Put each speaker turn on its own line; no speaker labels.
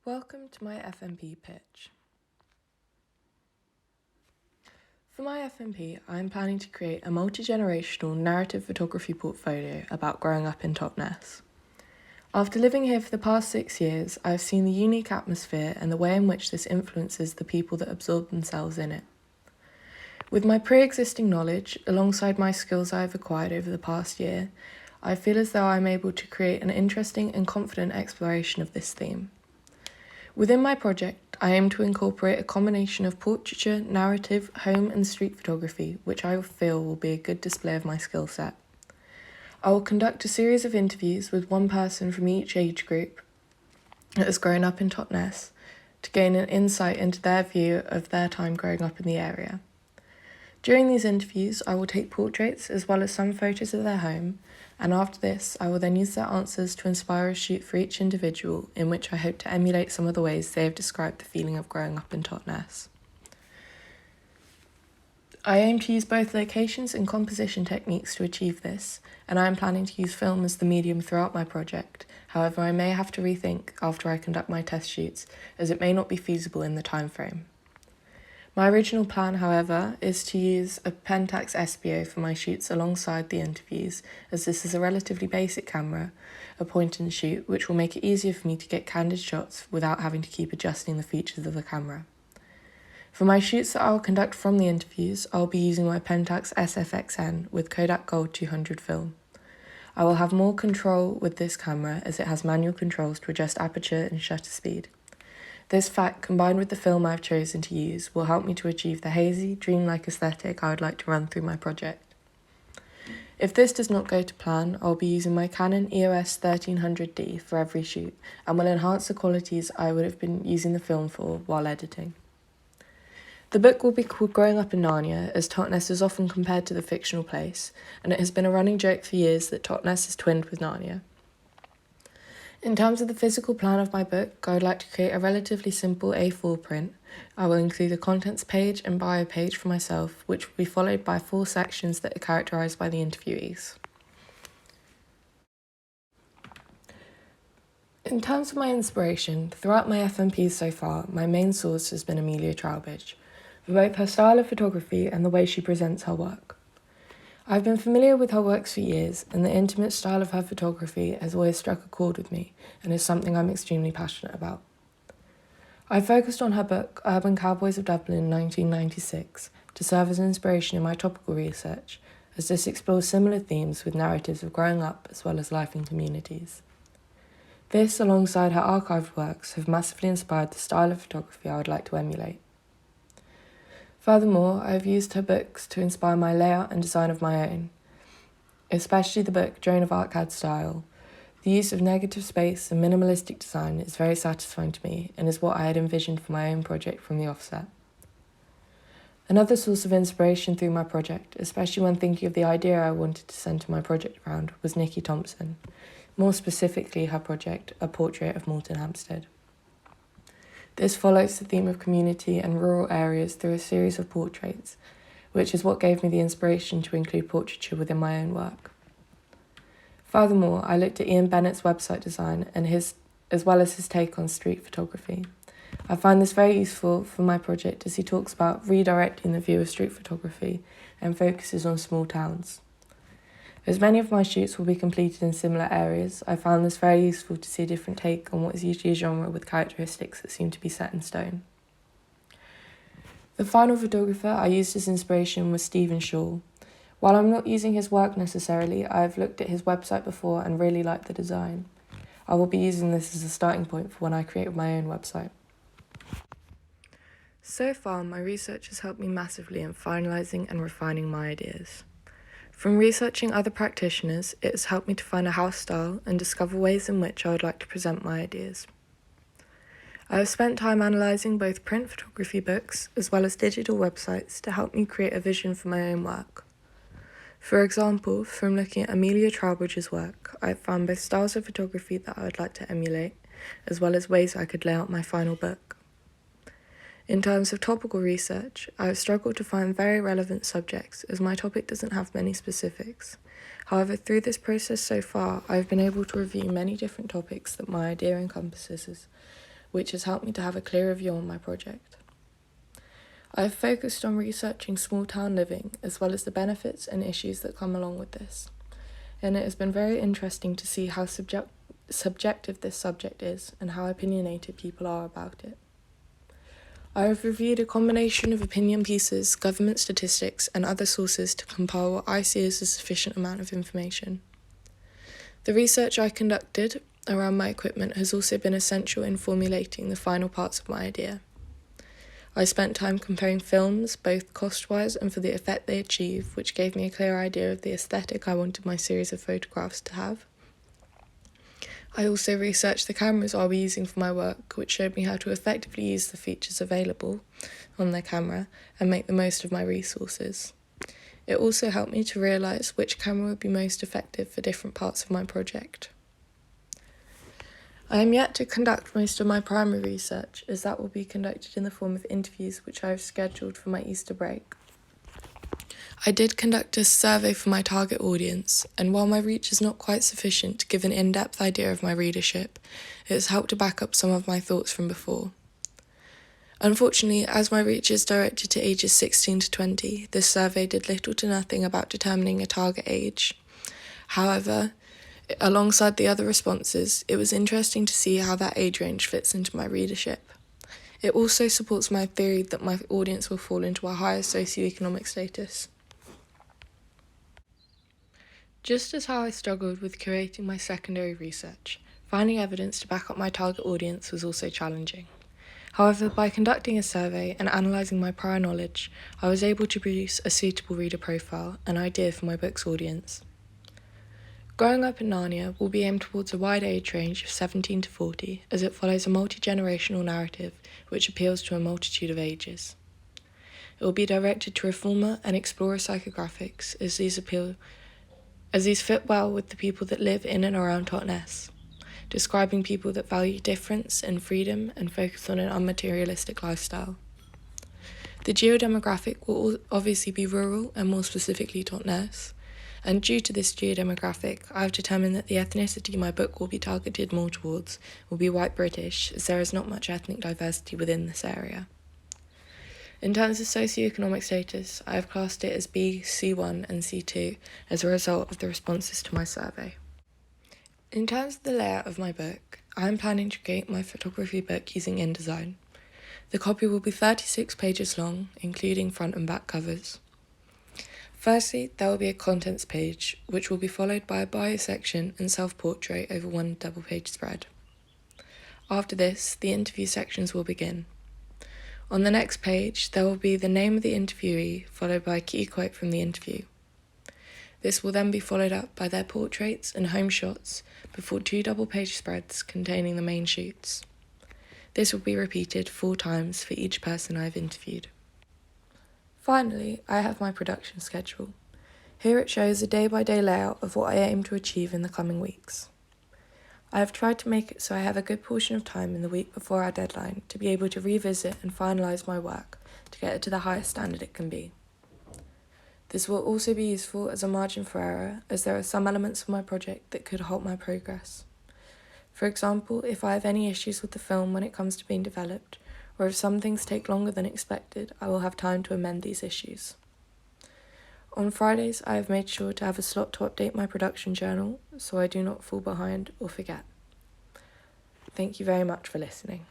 Welcome to my FMP pitch. For my FMP, I am planning to create a multi-generational narrative photography portfolio about growing up in Totnes. After living here for the past 6 years, I have seen the unique atmosphere and the way in which this influences the people that absorb themselves in it. With my pre-existing knowledge, alongside my skills I have acquired over the past year, I feel as though I am able to create an interesting and confident exploration of this theme. Within my project, I aim to incorporate a combination of portraiture, narrative, home and street photography, which I feel will be a good display of my skill set. I will conduct a series of interviews with one person from each age group that has grown up in Totnes to gain an insight into their view of their time growing up in the area. During these interviews, I will take portraits as well as some photos of their home, and after this, I will then use their answers to inspire a shoot for each individual, in which I hope to emulate some of the ways they have described the feeling of growing up in Totnes. I aim to use both locations and composition techniques to achieve this, and I am planning to use film as the medium throughout my project. However, I may have to rethink after I conduct my test shoots, as it may not be feasible in the time frame. My original plan, however, is to use a Pentax SPO for my shoots alongside the interviews, as this is a relatively basic camera, a point-and-shoot, which will make it easier for me to get candid shots without having to keep adjusting the features of the camera. For my shoots that I will conduct from the interviews, I will be using my Pentax SFXN with Kodak Gold 200 film. I will have more control with this camera as it has manual controls to adjust aperture and shutter speed. This fact, combined with the film I've chosen to use, will help me to achieve the hazy, dreamlike aesthetic I would like to run through my project. If this does not go to plan, I'll be using my Canon EOS 1300D for every shoot and will enhance the qualities I would have been using the film for while editing. The book will be called Growing Up in Narnia, as Totnes is often compared to the fictional place, and it has been a running joke for years that Totnes is twinned with Narnia. In terms of the physical plan of my book, I would like to create a relatively simple A4 print. I will include a contents page and bio page for myself, which will be followed by 4 sections that are characterised by the interviewees. In terms of my inspiration, throughout my FMPs so far, my main source has been Amelia Trowbridge, for both her style of photography and the way she presents her work. I've been familiar with her works for years, and the intimate style of her photography has always struck a chord with me and is something I'm extremely passionate about. I focused on her book, Urban Cowboys of Dublin in 1996, to serve as inspiration in my topical research, as this explores similar themes with narratives of growing up as well as life in communities. This, alongside her archived works, have massively inspired the style of photography I would like to emulate. Furthermore, I have used her books to inspire my layout and design of my own, especially the book Joan of Arc had style. The use of negative space and minimalistic design is very satisfying to me and is what I had envisioned for my own project from the offset. Another source of inspiration through my project, especially when thinking of the idea I wanted to center my project around, was Nikki Thompson, more specifically her project, A Portrait of Moulton Hampstead. This follows the theme of community and rural areas through a series of portraits, which is what gave me the inspiration to include portraiture within my own work. Furthermore, I looked at Ian Bennett's website design and as well as his take on street photography. I find this very useful for my project as he talks about redirecting the view of street photography and focuses on small towns. As many of my shoots will be completed in similar areas, I found this very useful to see a different take on what is usually a genre with characteristics that seem to be set in stone. The final photographer I used as inspiration was Stephen Shaw. While I'm not using his work necessarily, I have looked at his website before and really liked the design. I will be using this as a starting point for when I create my own website. So far, my research has helped me massively in finalising and refining my ideas. From researching other practitioners, it has helped me to find a house style and discover ways in which I would like to present my ideas. I have spent time analysing both print photography books as well as digital websites to help me create a vision for my own work. For example, from looking at Amelia Trowbridge's work, I have found both styles of photography that I would like to emulate, as well as ways I could lay out my final book. In terms of topical research, I have struggled to find very relevant subjects as my topic doesn't have many specifics. However, through this process so far, I have been able to review many different topics that my idea encompasses, which has helped me to have a clearer view on my project. I have focused on researching small town living as well as the benefits and issues that come along with this, and it has been very interesting to see how subjective this subject is and how opinionated people are about it. I have reviewed a combination of opinion pieces, government statistics, and other sources to compile what I see as a sufficient amount of information. The research I conducted around my equipment has also been essential in formulating the final parts of my idea. I spent time comparing films, both cost-wise and for the effect they achieve, which gave me a clear idea of the aesthetic I wanted my series of photographs to have. I also researched the cameras I'll be using for my work, which showed me how to effectively use the features available on their camera and make the most of my resources. It also helped me to realise which camera would be most effective for different parts of my project. I am yet to conduct most of my primary research, as that will be conducted in the form of interviews which I have scheduled for my Easter break. I did conduct a survey for my target audience, and while my reach is not quite sufficient to give an in-depth idea of my readership, it has helped to back up some of my thoughts from before. Unfortunately, as my reach is directed to ages 16 to 20, this survey did little to nothing about determining a target age. However, alongside the other responses, it was interesting to see how that age range fits into my readership. It also supports my theory that my audience will fall into a higher socioeconomic status. Just as how I struggled with curating my secondary research, finding evidence to back up my target audience was also challenging. However, by conducting a survey and analysing my prior knowledge, I was able to produce a suitable reader profile, an idea for my book's audience. Growing Up in Narnia will be aimed towards a wide age range of 17 to 40, as it follows a multi-generational narrative which appeals to a multitude of ages. It will be directed to reformer and explorer psychographics, as these fit well with the people that live in and around Totnes, describing people that value difference and freedom and focus on an unmaterialistic lifestyle. The geodemographic will obviously be rural and more specifically Totnes, and due to this geodemographic, I have determined that the ethnicity my book will be targeted more towards will be white British, as there is not much ethnic diversity within this area. In terms of socioeconomic status, I have classed it as B, C1 and C2 as a result of the responses to my survey. In terms of the layout of my book, I am planning to create my photography book using InDesign. The copy will be 36 pages long, including front and back covers. Firstly, there will be a contents page, which will be followed by a bio section and self-portrait over one double-page spread. After this, the interview sections will begin. On the next page, there will be the name of the interviewee, followed by a key quote from the interview. This will then be followed up by their portraits and home shots before 2 double-page spreads containing the main shoots. This will be repeated 4 times for each person I have interviewed. Finally, I have my production schedule. Here it shows a day-by-day layout of what I aim to achieve in the coming weeks. I have tried to make it so I have a good portion of time in the week before our deadline to be able to revisit and finalise my work to get it to the highest standard it can be. This will also be useful as a margin for error, as there are some elements of my project that could halt my progress. For example, if I have any issues with the film when it comes to being developed, or if some things take longer than expected, I will have time to amend these issues. On Fridays, I have made sure to have a slot to update my production journal so I do not fall behind or forget. Thank you very much for listening.